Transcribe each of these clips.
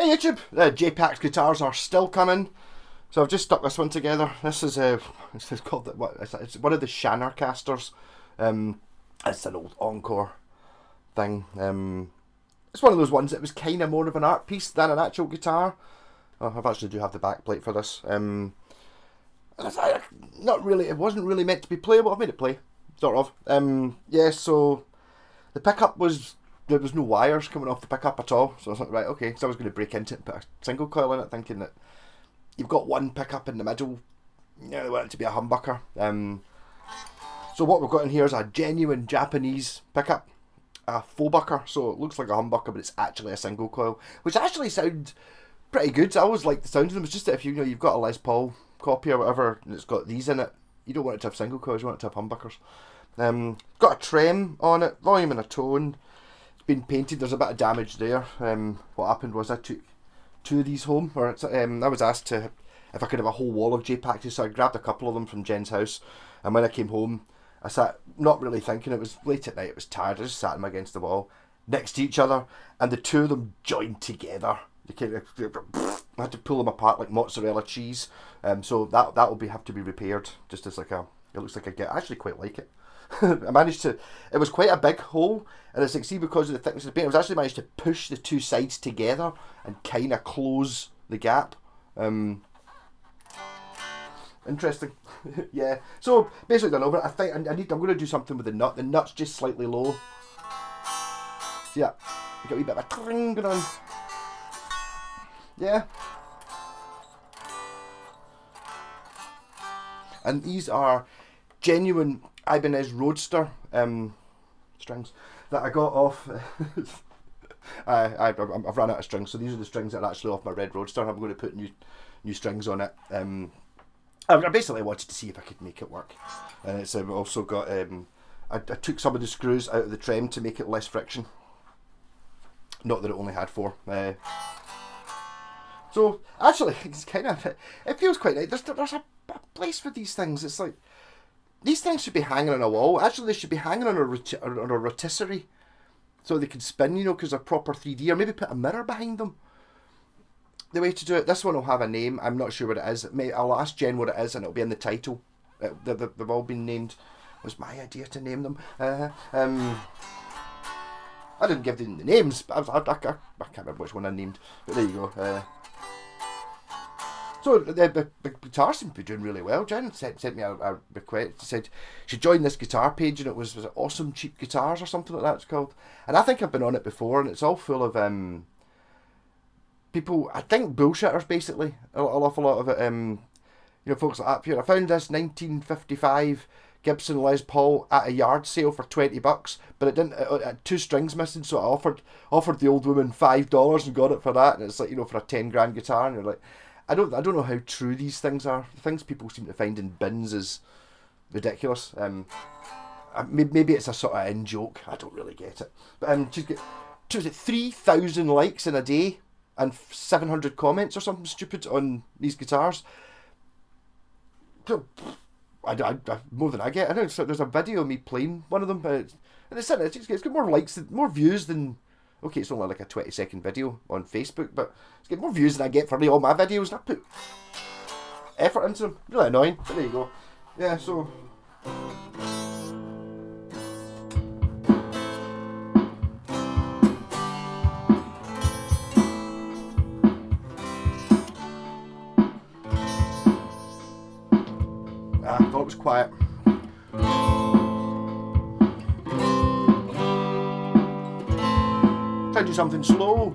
Hey YouTube, Jpax guitars are still coming. So I've just stuck this one together. This is it's called it's one of the Shannercasters. It's an old Encore thing. It's one of those ones that was kind of more of an art piece than an actual guitar. Oh, I actually do have the back plate for this. Not really. It wasn't really meant to be playable. I've made it play, sort of. Yeah. So the pickup was. There was no wires coming off the pickup at all, so I was like, right, okay. So I was going to break into it and put a single coil in it, thinking that you've got one pickup in the middle. They want it to be a humbucker. So what we've got in here is a genuine Japanese pickup, a faux bucker. So it looks like a humbucker, but it's actually a single coil, which actually sound pretty good. I always like the sound of them. It's just that if you've got a Les Paul copy or whatever, and it's got these in it, you don't want it to have single coils. You want it to have humbuckers. Got a trem on it, volume and a tone. Been painted. There's a bit of damage there. What happened was I took two of these home, or I was asked to if I could have a whole wall of Jpaxes, so I grabbed a couple of them from Jen's house, and when I came home I sat not really thinking. It was late at night, it was tired, I just sat them against the wall next to each other, and the two of them joined together. I had to pull them apart like mozzarella cheese. So that will have to be repaired, just as like it looks like I actually quite like it. I managed to, it was quite a big hole, and it's like, see, because of the thickness of the paint, I was actually managed to push the two sides together and kind of close the gap. Interesting. Yeah, so basically done over it. I think I'm going to do something with the nut. The nut's just slightly low. See that? You got a wee bit of a tring going on. Yeah. And these are genuine Ibanez Roadster strings that I got off. I've run out of strings, so these are the strings that are actually off my red Roadster. I'm going to put new strings on it. I basically wanted to see if I could make it work, and it's also got. I took some of the screws out of the trem to make it less friction. Not that it only had four. So actually, it's kind of, it feels quite nice. There's a place for these things. It's like, these things should be hanging on a wall. Actually, they should be hanging on a rotisserie, so they can spin, because they're proper 3D, or maybe put a mirror behind them. The way to do it. This one will have a name. I'm not sure what it is. I'll ask Jen what it is, and it'll be in the title. They've all been named. It was my idea to name them. I didn't give them the names, but I can't remember which one I named. But there you go. So the guitar seemed to be doing really well. Jen sent me a request. She said she joined this guitar page, and it was it Awesome Cheap Guitars or something like that it's called. And I think I've been on it before, and it's all full of people, I think bullshitters basically. An awful lot of it. Folks like that. Here, I found this 1955 Gibson Les Paul at a yard sale for $20, but it didn't. It had two strings missing, so I offered the old woman $5 and got it for that. And it's like, for a 10 grand guitar, and you're like, I don't know how true these things are. The things people seem to find in bins is ridiculous. Maybe it's a sort of in joke. I don't really get it. But she's got 3,000 likes in a day and 700 comments or something stupid on these guitars. So, I more than I get. I know there's a video of me playing one of them, and it's got more likes, more views than. Okay, it's only like a 20-second video on Facebook, but it's got more views than I get for all my videos, and I put effort into them. Really annoying, but there you go. Yeah, so. I thought it was quiet. Try to do something slow.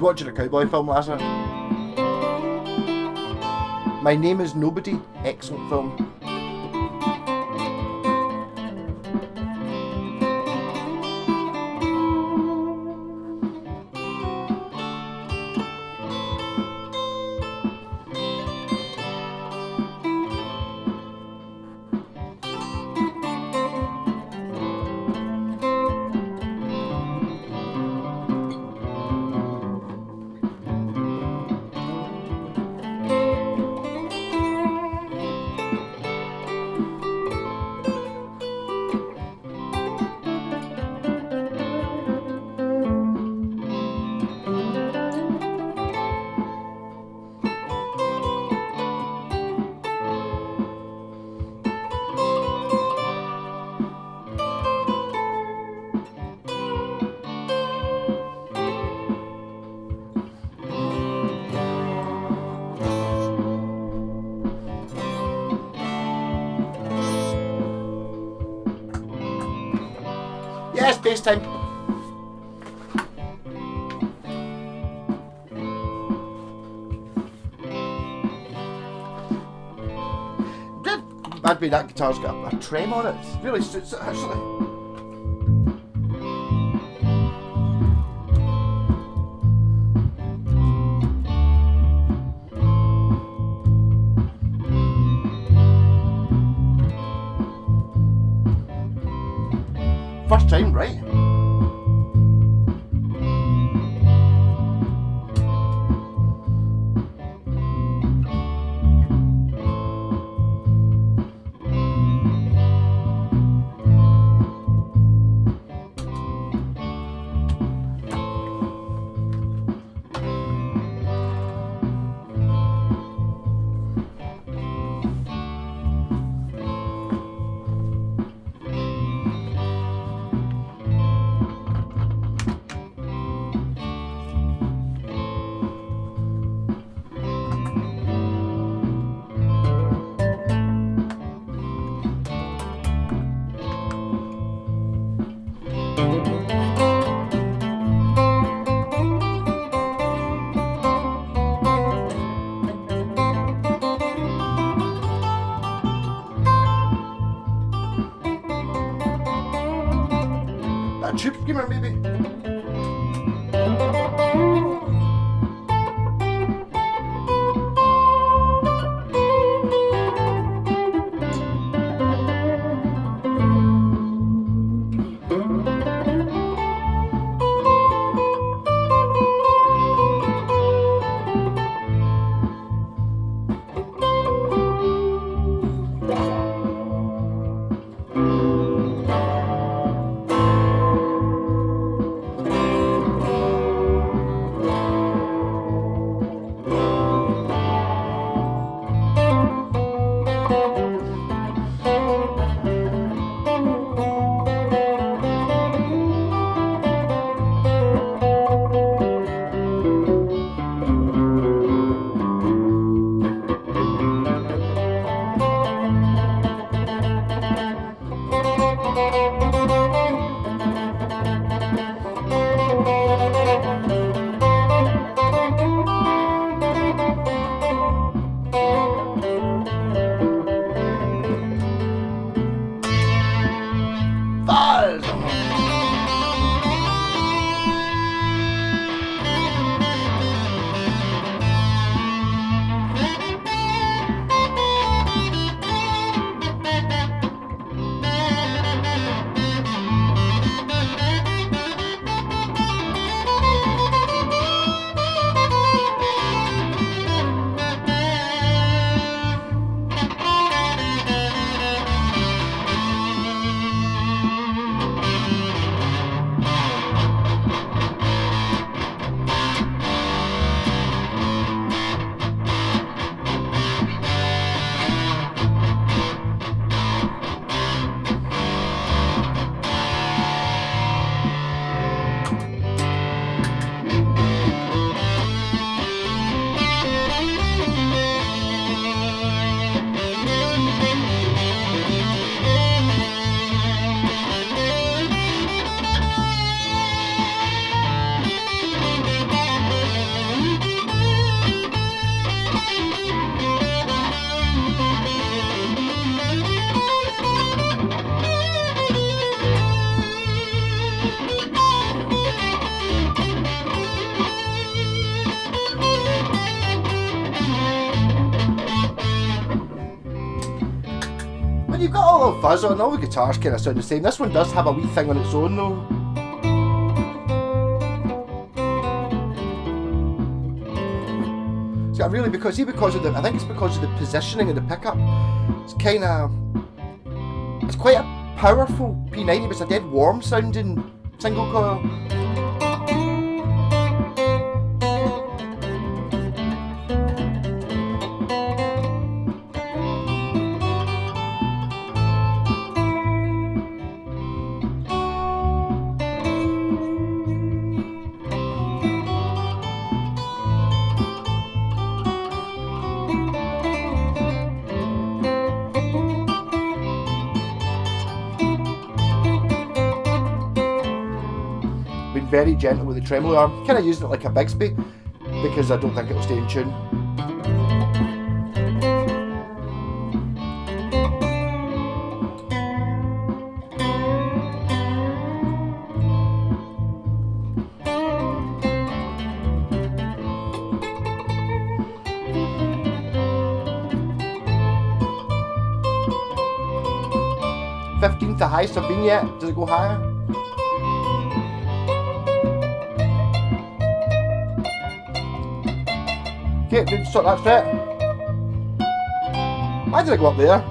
watching a cowboy film last night. My Name is Nobody. Excellent film. Yes, FaceTime. Bad way that guitar's got a trem on it. It really suits it actually. First time, right? A tube screamer maybe. But you've got all the fuzz on, all the guitars kind of sound the same. This one does have a wee thing on its own though. See, I really, because of the, I think it's because of the positioning of the pickup. It's kind of, it's quite a powerful P90, but it's a dead warm sounding single coil. Very gentle with the tremolo arm, kind of using it like a Bigsby because I don't think it'll stay in tune. $15th the highest I've been yet. Does it go higher? Okay, dude, stop that fret. Why did I go up there?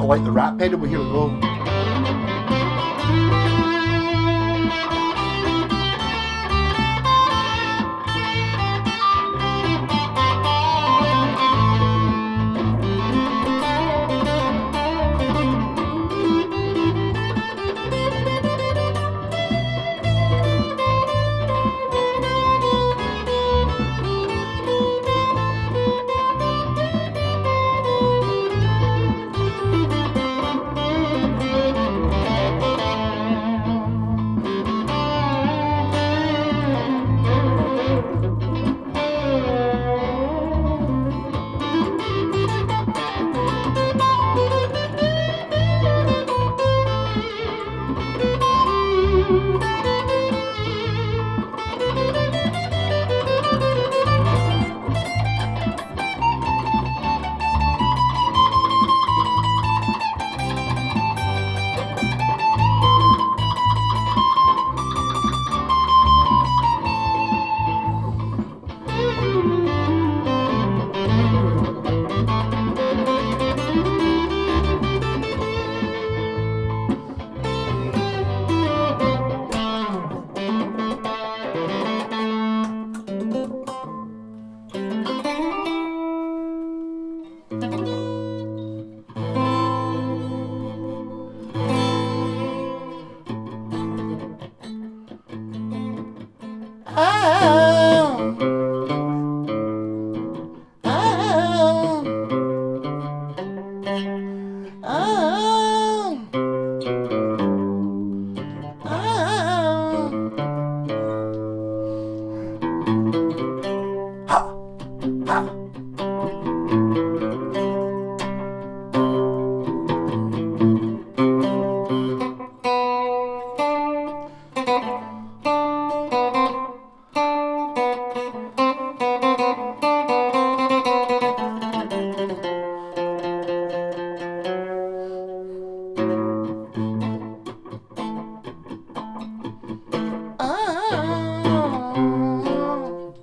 Like the rat pedal, but here we go.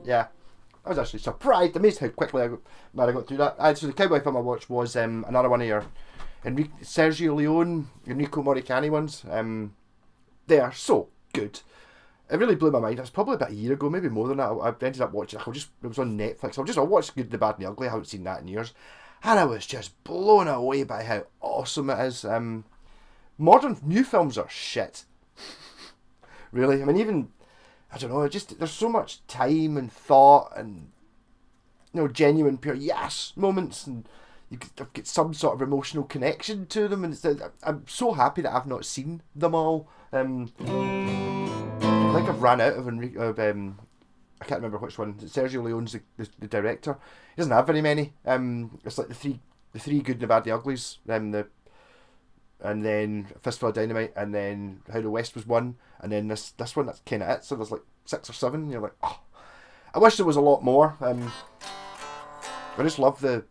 Yeah, I was actually surprised, amazed how quickly I got through that. So the cowboy film I watched was another one of your Sergio Leone, Enrico Morricone ones. They are so good. It really blew my mind. It was probably about a year ago, maybe more than that. I ended up watching. It was on Netflix. I watched Good, the Bad, and the Ugly. I haven't seen that in years, and I was just blown away by how awesome it is. Modern new films are shit. Really, I mean, even I don't know. Just there's so much time and thought and genuine pure yes moments, and you get some sort of emotional connection to them. And I'm so happy that I've not seen them all. I think I've ran out of I can't remember which one. Sergio Leone's the director. He doesn't have very many. It's like the three Good, the Bad, the Uglies. And then Fistful of Dynamite, and then How the West Was Won, and then this one, that's kind of it. So there's like 6 or 7. And you're like, oh, I wish there was a lot more. I just love the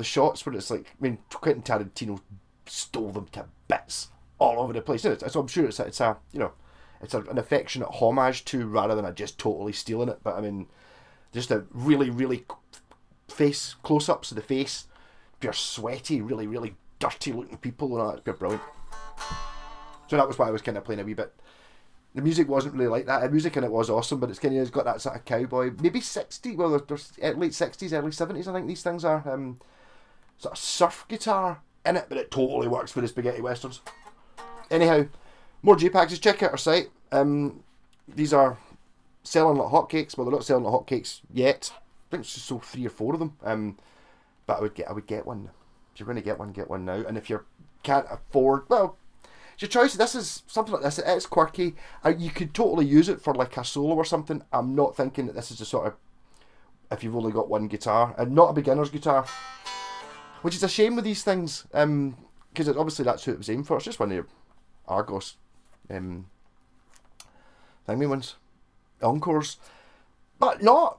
shots where it's like, I mean, Quentin Tarantino stole them to bits all over the place. So I'm sure it's an affectionate homage to, rather than just totally stealing it. But I mean, just a really, really face close-ups of the face, pure sweaty, really, really dirty looking people and all that. It's brilliant. So that was why I was kind of playing a wee bit. The music wasn't really like that. The music in it was awesome, but it's kind of got that sort of cowboy, maybe 60. Well, there's late 60s, early 70s. I think these things are sort of surf guitar in it, but it totally works for the spaghetti westerns. Anyhow, more Jpaxes. Check out our site. These are selling like hotcakes. Well, they're not selling like hotcakes yet. I think it's just sold 3 or 4 of them. But I would get one. If you're going to get one now. And if you can't afford, well, it's your choice. This is something like this. It's quirky. You could totally use it for like a solo or something. I'm not thinking that this is the sort of, if you've only got one guitar, and not a beginner's guitar, which is a shame with these things, because obviously that's who it was aimed for. It's just one of your Argos thingy ones, Encores, but not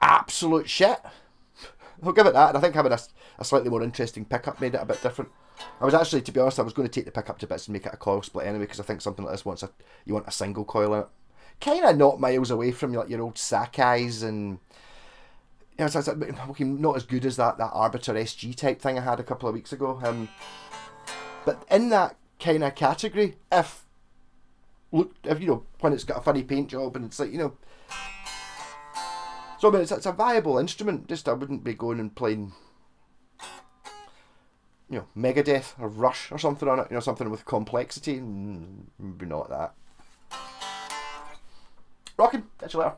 absolute shit. I'll give it that, and I think having a slightly more interesting pickup made it a bit different. I was actually, to be honest, I was going to take the pickup to bits and make it a coil split anyway, because I think something like this you want a single coil in it. Kind of not miles away from like your old Sakai's, and it's not as good as that Arbiter SG type thing I had a couple of weeks ago. But in that kind of category, if when it's got a funny paint job and it's like, so I mean, it's a viable instrument. Just I wouldn't be going and playing, Megadeth or Rush or something on it. Something with complexity. Maybe not that. Rockin'. Catch you later.